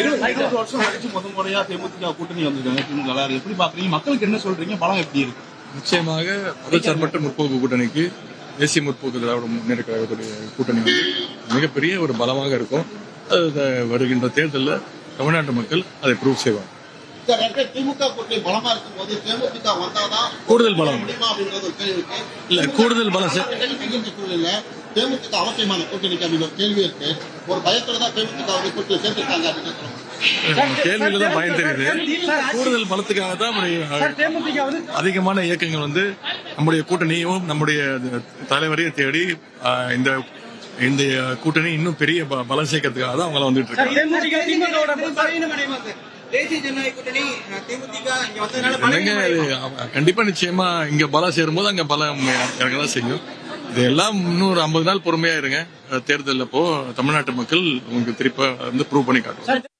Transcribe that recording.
20 வருஷம் கழிச்சு முதல் முறையா தேமுதிக கூட்டணி வந்திருக்காங்க. திமுக எப்படி பாக்குறீங்க? மக்களுக்கு என்ன சொல்றீங்க? பலம் எப்படி இருக்கு? நிச்சயமாக மதச்சார்பற்ற முற்போக்கு கூட்டணிக்கு தேசிய முற்போக்கு திராவிட முன்னேற்ற கழகத்துடைய கூட்டணி வந்து மிகப்பெரிய ஒரு பலமாக இருக்கும். அது வருகின்ற தேர்தலில் தமிழ்நாட்டு மக்கள் அதை ப்ரூவ் செய்வாங்க. திமுக கூட்டணி பலமா இருக்கும் போது தேமுதிக வந்தாதான் கூடுதல் பலம் முடியுமா அப்படின்றது ஒரு கேள்வி இருக்கு. இல்ல, கூடுதல் பலம் சூழல்ல தேமுதிக அவசியமான கூட்டணிக்கு அப்படின்னு ஒரு கேள்வி இருக்கு. ஒரு பயத்துல தான் தேமுதிக கூட்டணி சேர்த்துருக்காங்க அப்படின்னு கேள்வியில தான் பயம் தெரியுது. கூடுதல் பலத்துக்காக தான் அதிகமான இயக்கங்கள் வந்து நம்முடைய கூட்டணியும் நம்முடைய தலைவரையும் தேடி இந்த கூட்டணி இன்னும் பெரிய பலம் சேர்க்கறதுக்காக தான் அவங்க வந்துட்டு இருக்காங்க. கண்டிப்பா நிச்சயமா இங்க பலம் சேரும்போது அங்க பலம் இறங்கதான் செய்யும். இதெல்லாம் இன்னொரு 50 நாள் பொறுமையா இருங்க. தேர்தல் அப்போ தமிழ்நாட்டு மக்கள் உங்களுக்கு திருப்ப வந்து ப்ரூவ் பண்ணி காட்டுவோம்.